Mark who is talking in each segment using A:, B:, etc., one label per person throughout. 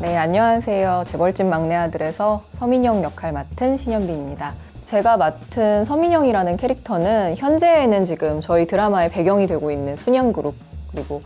A: 네, 안녕하세요. 재벌집 막내 아들에서 서민영 역할 맡은 신현비입니다. 제가 맡은 서민영이라는 캐릭터는 현재에는 지금 저희 드라마의 배경이 되고 있는 순양그룹, 그리고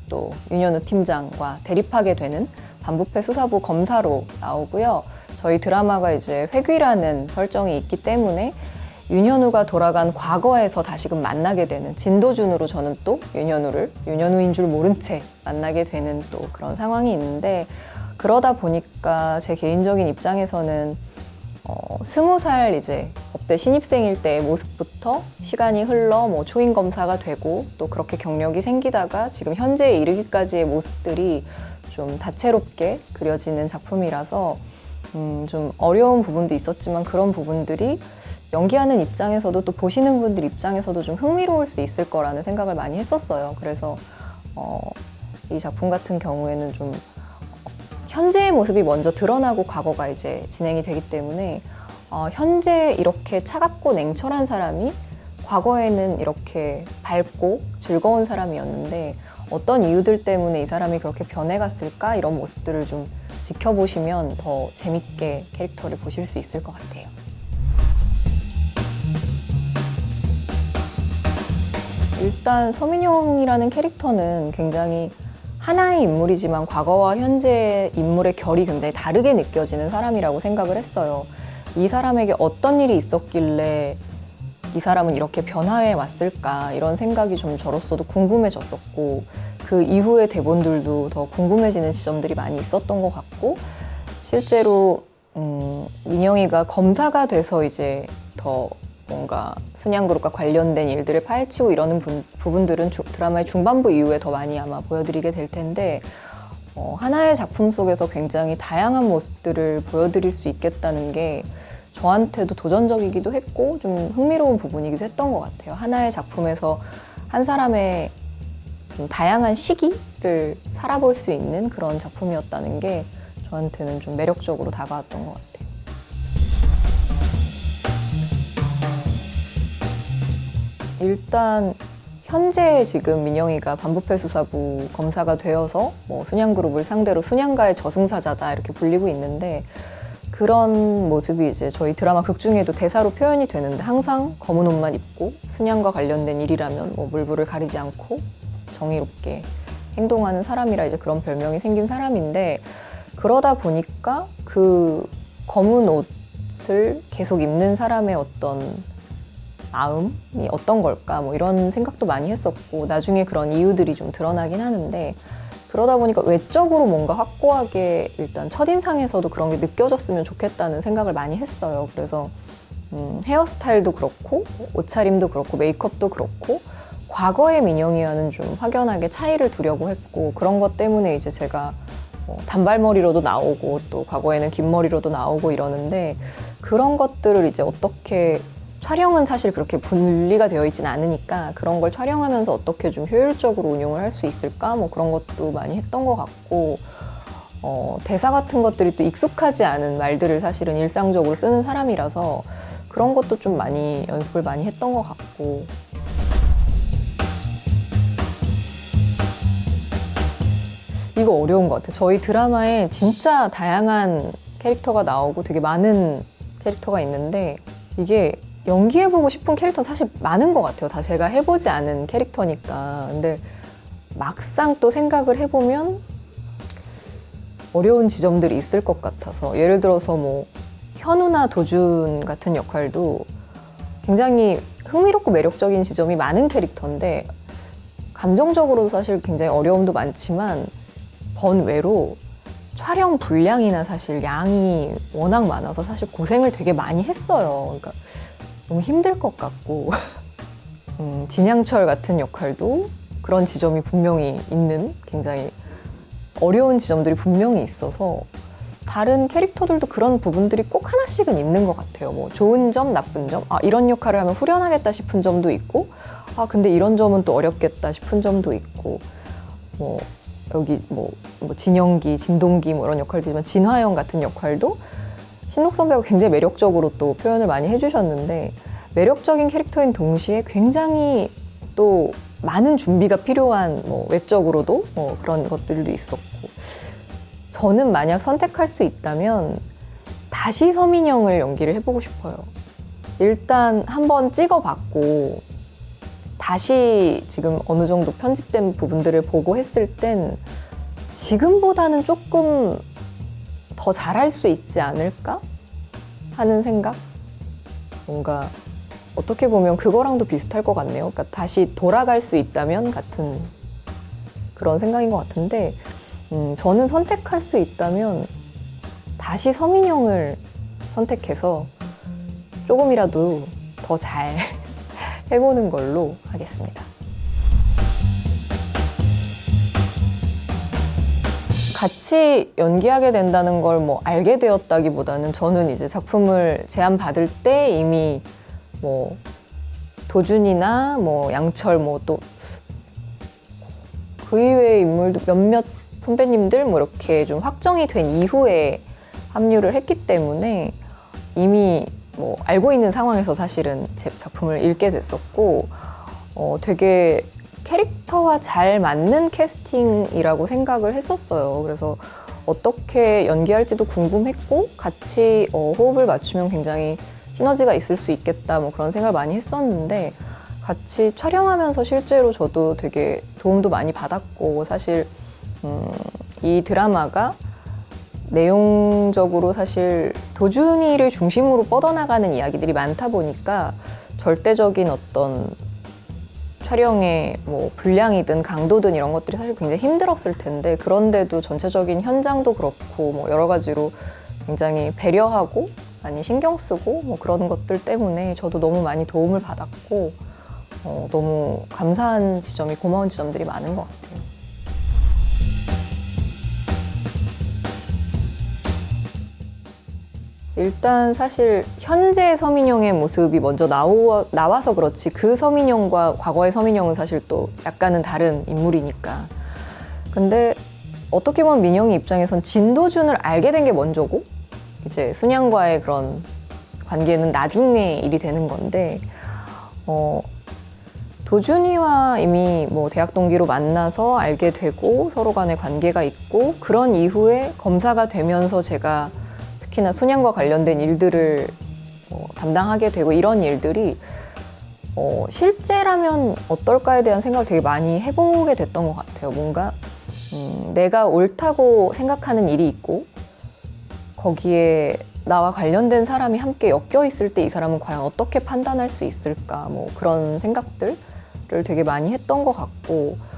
A: 또 윤현우 팀장과 대립하게 되는 반부패 수사부 검사로 나오고요. 저희 드라마가 이제 회귀라는 설정이 있기 때문에 윤현우가 돌아간 과거에서 다시금 만나게 되는, 진도준으로 저는 또 윤현우인 줄 모른 채 만나게 되는 또 그런 상황이 있는데, 그러다 보니까 제 개인적인 입장에서는 20살 이제 법대 신입생일 때의 모습부터 시간이 흘러 초임 검사가 되고 또 그렇게 경력이 생기다가 지금 현재에 이르기까지의 모습들이 좀 다채롭게 그려지는 작품이라서 좀 어려운 부분도 있었지만, 그런 부분들이 연기하는 입장에서도 또 보시는 분들 입장에서도 좀 흥미로울 수 있을 거라는 생각을 많이 했었어요. 그래서 이 작품 같은 경우에는 좀 현재의 모습이 먼저 드러나고 과거가 이제 진행이 되기 때문에 현재 이렇게 차갑고 냉철한 사람이 과거에는 이렇게 밝고 즐거운 사람이었는데 어떤 이유들 때문에 이 사람이 그렇게 변해갔을까, 이런 모습들을 좀 지켜보시면 더 재밌게 캐릭터를 보실 수 있을 것 같아요. 일단 서민영이라는 캐릭터는 굉장히 하나의 인물이지만 과거와 현재의 인물의 결이 굉장히 다르게 느껴지는 사람이라고 생각을 했어요. 이 사람에게 어떤 일이 있었길래 이 사람은 이렇게 변화해 왔을까, 이런 생각이 좀 저로서도 궁금해졌었고, 그 이후의 대본들도 더 궁금해지는 지점들이 많이 있었던 것 같고, 실제로 민영이가 검사가 돼서 이제 더 뭔가 순양그룹과 관련된 일들을 파헤치고 이러는 부분들은 드라마의 중반부 이후에 더 많이 아마 보여드리게 될 텐데, 하나의 작품 속에서 굉장히 다양한 모습들을 보여드릴 수 있겠다는 게 저한테도 도전적이기도 했고 좀 흥미로운 부분이기도 했던 것 같아요. 하나의 작품에서 한 사람의 좀 다양한 시기를 살아볼 수 있는 그런 작품이었다는 게 저한테는 좀 매력적으로 다가왔던 것 같아요. 일단 현재 지금 민영이가 반부패 수사부 검사가 되어서 순양그룹을 상대로 순양가의 저승사자다 이렇게 불리고 있는데, 그런 모습이 이제 저희 드라마 극 중에도 대사로 표현이 되는데, 항상 검은 옷만 입고 순양과 관련된 일이라면 물불을 가리지 않고 정의롭게 행동하는 사람이라 이제 그런 별명이 생긴 사람인데, 그러다 보니까 그 검은 옷을 계속 입는 사람의 어떤 마음이 어떤 걸까, 이런 생각도 많이 했었고, 나중에 그런 이유들이 좀 드러나긴 하는데, 그러다 보니까 외적으로 뭔가 확고하게 일단 첫인상에서도 그런 게 느껴졌으면 좋겠다는 생각을 많이 했어요. 그래서 헤어스타일도 그렇고 옷차림도 그렇고 메이크업도 그렇고 과거의 민영이와는 좀 확연하게 차이를 두려고 했고, 그런 것 때문에 이제 제가 단발머리로도 나오고 또 과거에는 긴 머리로도 나오고 이러는데, 그런 것들을 이제 어떻게, 촬영은 사실 그렇게 분리가 되어 있진 않으니까 그런 걸 촬영하면서 어떻게 좀 효율적으로 운용을 할 수 있을까, 그런 것도 많이 했던 것 같고, 대사 같은 것들이 또 익숙하지 않은 말들을 사실은 일상적으로 쓰는 사람이라서 그런 것도 좀 많이 연습을 많이 했던 것 같고. 이거 어려운 것 같아요. 저희 드라마에 진짜 다양한 캐릭터가 나오고 되게 많은 캐릭터가 있는데, 이게 연기해보고 싶은 캐릭터는 사실 많은 것 같아요. 다 제가 해보지 않은 캐릭터니까. 근데 막상 또 생각을 해보면 어려운 지점들이 있을 것 같아서, 예를 들어서 현우나 도준 같은 역할도 굉장히 흥미롭고 매력적인 지점이 많은 캐릭터인데, 감정적으로도 사실 굉장히 어려움도 많지만 번외로 촬영 분량이나 사실 양이 워낙 많아서 사실 고생을 되게 많이 했어요. 그러니까 너무 힘들 것 같고 진양철 같은 역할도 그런 지점이 분명히 있는, 굉장히 어려운 지점들이 분명히 있어서 다른 캐릭터들도 그런 부분들이 꼭 하나씩은 있는 것 같아요. 좋은 점, 나쁜 점, 이런 역할을 하면 후련하겠다 싶은 점도 있고, 근데 이런 점은 또 어렵겠다 싶은 점도 있고, 여기 진영기, 진동기 이런 역할들이지만 진화영 같은 역할도 신록 선배가 굉장히 매력적으로 또 표현을 많이 해주셨는데, 매력적인 캐릭터인 동시에 굉장히 또 많은 준비가 필요한 외적으로도 그런 것들도 있었고, 저는 만약 선택할 수 있다면 다시 서민영을 연기를 해보고 싶어요. 일단 한번 찍어봤고 다시 지금 어느 정도 편집된 부분들을 보고 했을 땐 지금보다는 조금 더 잘할 수 있지 않을까 하는 생각? 뭔가 어떻게 보면 그거랑도 비슷할 것 같네요. 그러니까 다시 돌아갈 수 있다면 같은 그런 생각인 것 같은데 저는 선택할 수 있다면 다시 서민영을 선택해서 조금이라도 더 잘 해보는 걸로 하겠습니다. 같이 연기하게 된다는 걸 뭐 알게 되었다기보다는 저는 이제 작품을 제안받을 때 이미 뭐 도준이나 뭐 양철 뭐 또 그 이외의 인물도 몇몇 선배님들 뭐 이렇게 좀 확정이 된 이후에 합류를 했기 때문에 이미 뭐 알고 있는 상황에서 사실은 제 작품을 읽게 됐었고 되게 캐릭터와 잘 맞는 캐스팅이라고 생각을 했었어요. 그래서 어떻게 연기할지도 궁금했고 같이 호흡을 맞추면 굉장히 시너지가 있을 수 있겠다 뭐 그런 생각을 많이 했었는데 같이 촬영하면서 실제로 저도 되게 도움도 많이 받았고 사실 이 드라마가 내용적으로 사실 도준이를 중심으로 뻗어나가는 이야기들이 많다 보니까 절대적인 어떤 촬영의 뭐 분량이든 강도든 이런 것들이 사실 굉장히 힘들었을 텐데 그런데도 전체적인 현장도 그렇고 뭐 여러 가지로 굉장히 배려하고 많이 신경 쓰고 뭐 그런 것들 때문에 저도 너무 많이 도움을 받았고 너무 감사한 지점이 고마운 지점들이 많은 것 같아요. 일단 사실 현재 서민영의 모습이 먼저 나와서 그렇지 그 서민영과 과거의 서민영은 사실 또 약간은 다른 인물이니까. 근데 어떻게 보면 민영이 입장에선 진도준을 알게 된 게 먼저고 이제 순양과의 그런 관계는 나중에 일이 되는 건데 도준이와 이미 뭐 대학 동기로 만나서 알게 되고 서로 간의 관계가 있고 그런 이후에 검사가 되면서 제가 특히나 순양과 관련된 일들을 담당하게 되고 이런 일들이 실제라면 어떨까에 대한 생각을 되게 많이 해보게 됐던 것 같아요. 뭔가 내가 옳다고 생각하는 일이 있고 거기에 나와 관련된 사람이 함께 엮여 있을 때 이 사람은 과연 어떻게 판단할 수 있을까 뭐 그런 생각들을 되게 많이 했던 것 같고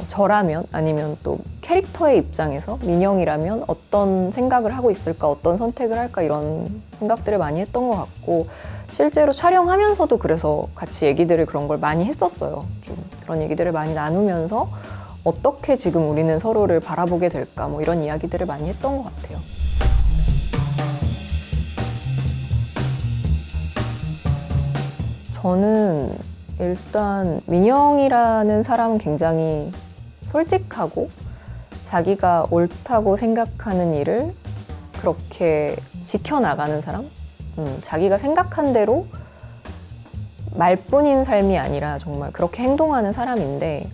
A: 저라면 아니면 또 캐릭터의 입장에서 민영이라면 어떤 생각을 하고 있을까 어떤 선택을 할까 이런 생각들을 많이 했던 것 같고 실제로 촬영하면서도 그래서 같이 얘기들을 그런 걸 많이 했었어요. 좀 그런 얘기들을 많이 나누면서 어떻게 지금 우리는 서로를 바라보게 될까 뭐 이런 이야기들을 많이 했던 것 같아요. 저는 일단 민영이라는 사람은 굉장히 솔직하고 자기가 옳다고 생각하는 일을 그렇게 지켜나가는 사람? 자기가 생각한 대로 말뿐인 삶이 아니라 정말 그렇게 행동하는 사람인데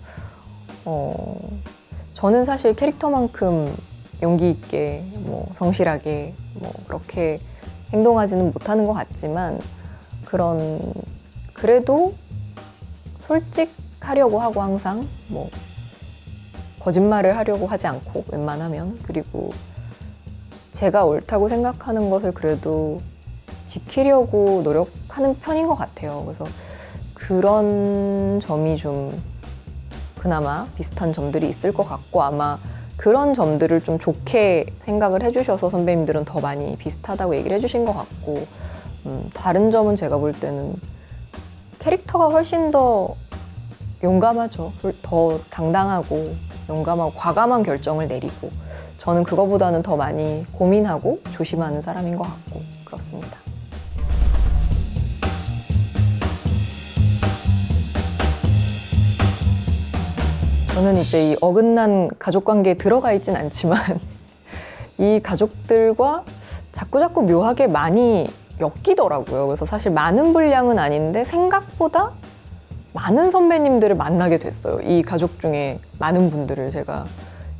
A: 저는 사실 캐릭터만큼 용기 있게 뭐 성실하게 뭐 그렇게 행동하지는 못하는 것 같지만 그래도 솔직하려고 하고 항상 뭐 거짓말을 하려고 하지 않고 웬만하면 그리고 제가 옳다고 생각하는 것을 그래도 지키려고 노력하는 편인 것 같아요. 그래서 그런 점이 좀 그나마 비슷한 점들이 있을 것 같고 아마 그런 점들을 좀 좋게 생각을 해주셔서 선배님들은 더 많이 비슷하다고 얘기를 해주신 것 같고 다른 점은 제가 볼 때는 캐릭터가 훨씬 더 용감하죠. 더 당당하고 용감하고 과감한 결정을 내리고 저는 그거보다는 더 많이 고민하고 조심하는 사람인 것 같고 그렇습니다. 저는 이제 이 어긋난 가족관계에 들어가 있진 않지만 이 가족들과 자꾸자꾸 묘하게 많이 엮이더라고요. 그래서 사실 많은 분량은 아닌데 생각보다 많은 선배님들을 만나게 됐어요. 이 가족 중에 많은 분들을 제가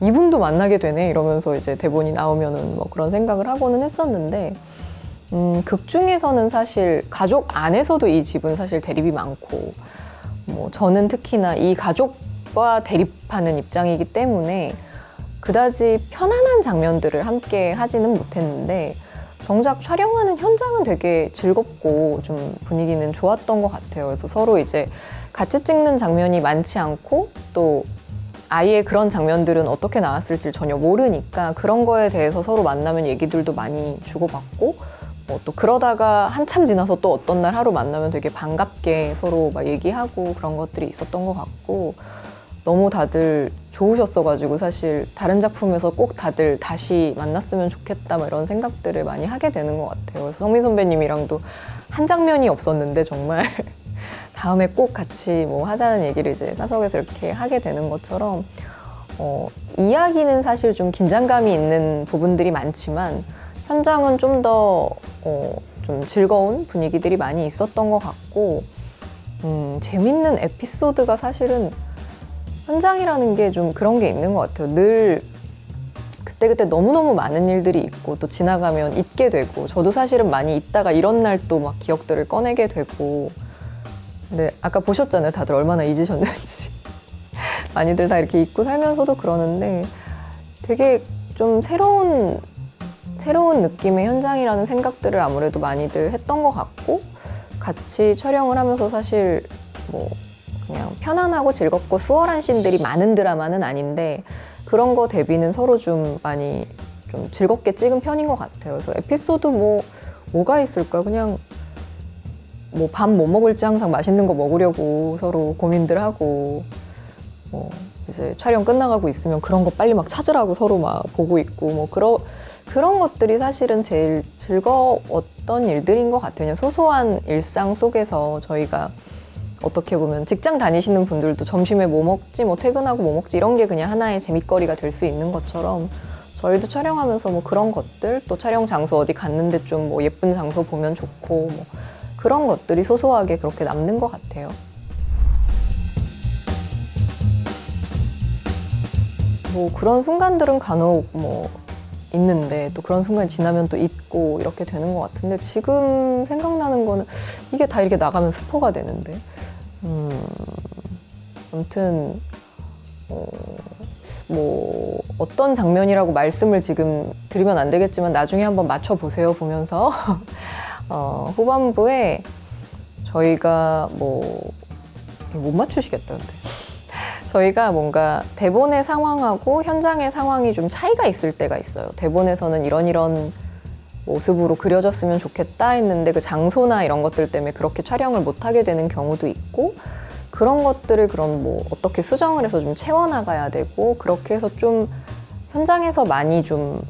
A: 이분도 만나게 되네 이러면서 이제 대본이 나오면은 뭐 그런 생각을 하고는 했었는데 극 중에서는 사실 가족 안에서도 이 집은 사실 대립이 많고 뭐 저는 특히나 이 가족과 대립하는 입장이기 때문에 그다지 편안한 장면들을 함께 하지는 못했는데 정작 촬영하는 현장은 되게 즐겁고 좀 분위기는 좋았던 것 같아요. 그래서 서로 이제 같이 찍는 장면이 많지 않고 또 아예 그런 장면들은 어떻게 나왔을지 전혀 모르니까 그런 거에 대해서 서로 만나면 얘기들도 많이 주고받고 또 그러다가 한참 지나서 또 어떤 날 하루 만나면 되게 반갑게 서로 막 얘기하고 그런 것들이 있었던 것 같고 너무 다들 좋으셨어가지고 사실 다른 작품에서 꼭 다들 다시 만났으면 좋겠다 막 이런 생각들을 많이 하게 되는 것 같아요. 그래서 성민 선배님이랑도 한 장면이 없었는데 정말 다음에 꼭 같이 뭐 하자는 얘기를 이제 사석에서 이렇게 하게 되는 것처럼 이야기는 사실 좀 긴장감이 있는 부분들이 많지만 현장은 좀 더 좀 즐거운 분위기들이 많이 있었던 것 같고 재밌는 에피소드가 사실은 현장이라는 게 좀 그런 게 있는 것 같아요. 늘 그때그때 너무너무 많은 일들이 있고 또 지나가면 잊게 되고 저도 사실은 많이 있다가 이런 날 또 막 기억들을 꺼내게 되고 근데 아까 보셨잖아요. 다들 얼마나 잊으셨는지. 많이들 다 이렇게 잊고 살면서도 그러는데 되게 좀 새로운 느낌의 현장이라는 생각들을 아무래도 많이들 했던 것 같고 같이 촬영을 하면서 사실 뭐 그냥 편안하고 즐겁고 수월한 씬들이 많은 드라마는 아닌데 그런 거 대비는 서로 좀 많이 좀 즐겁게 찍은 편인 것 같아요. 그래서 에피소드 뭐가 있을까? 그냥 뭐 밥 뭐 먹을지 항상 맛있는 거 먹으려고 서로 고민들 하고 뭐 이제 촬영 끝나가고 있으면 그런 거 빨리 막 찾으라고 서로 막 보고 있고 뭐 그런 것들이 사실은 제일 즐거웠던 일들인 것 같아요. 그냥 소소한 일상 속에서 저희가 어떻게 보면 직장 다니시는 분들도 점심에 뭐 먹지, 뭐 퇴근하고 뭐 먹지 이런 게 그냥 하나의 재밌거리가 될 수 있는 것처럼 저희도 촬영하면서 뭐 그런 것들 또 촬영 장소 어디 갔는데 좀 뭐 예쁜 장소 보면 좋고 뭐 그런 것들이 소소하게 그렇게 남는 것 같아요. 뭐 그런 순간들은 간혹 뭐 있는데 또 그런 순간이 지나면 또 잊고 이렇게 되는 것 같은데 지금 생각나는 거는 이게 다 이렇게 나가면 스포가 되는데 아무튼 뭐 어떤 장면이라고 말씀을 지금 드리면 안 되겠지만 나중에 한번 맞춰보세요 보면서 후반부에 저희가 뭐 못 맞추시겠다 근데 저희가 뭔가 대본의 상황하고 현장의 상황이 좀 차이가 있을 때가 있어요. 대본에서는 이런 모습으로 그려졌으면 좋겠다 했는데 그 장소나 이런 것들 때문에 그렇게 촬영을 못하게 되는 경우도 있고 그런 것들을 그럼 뭐 어떻게 수정을 해서 좀 채워나가야 되고 그렇게 해서 좀 현장에서 많이 좀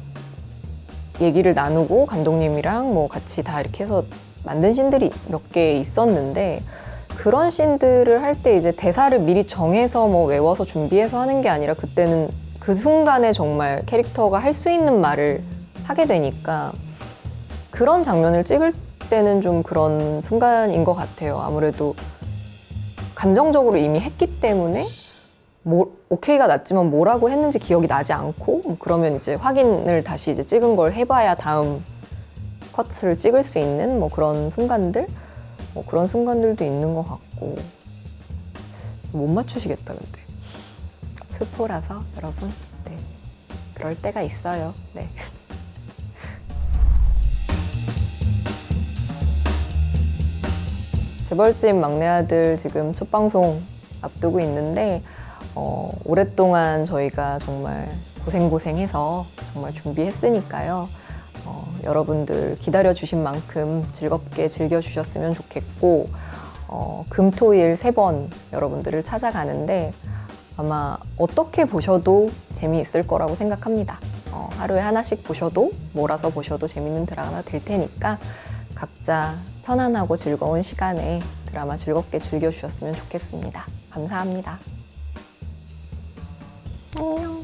A: 얘기를 나누고 감독님이랑 뭐 같이 다 이렇게 해서 만든 씬들이 몇 개 있었는데 그런 씬들을 할 때 이제 대사를 미리 정해서 뭐 외워서 준비해서 하는 게 아니라 그때는 그 순간에 정말 캐릭터가 할 수 있는 말을 하게 되니까 그런 장면을 찍을 때는 좀 그런 순간인 것 같아요. 아무래도 감정적으로 이미 했기 때문에 뭐 오케이가 났지만 뭐라고 했는지 기억이 나지 않고 그러면 이제 확인을 다시 이제 찍은 걸 해봐야 다음 컷을 찍을 수 있는 뭐 그런 순간들 뭐 그런 순간들도 있는 것 같고 못 맞추시겠다 근데 스포라서 여러분 네 그럴 때가 있어요. 네. 재벌집 막내 아들 지금 첫 방송 앞두고 있는데 오랫동안 저희가 정말 고생해서 정말 준비했으니까요. 여러분들 기다려주신 만큼 즐겁게 즐겨주셨으면 좋겠고 금, 토, 일 3번 여러분들을 찾아가는데 아마 어떻게 보셔도 재미있을 거라고 생각합니다. 하루에 하나씩 보셔도 몰아서 보셔도 재밌는 드라마 될 테니까 각자 편안하고 즐거운 시간에 드라마 즐겁게 즐겨주셨으면 좋겠습니다. 감사합니다. 안녕.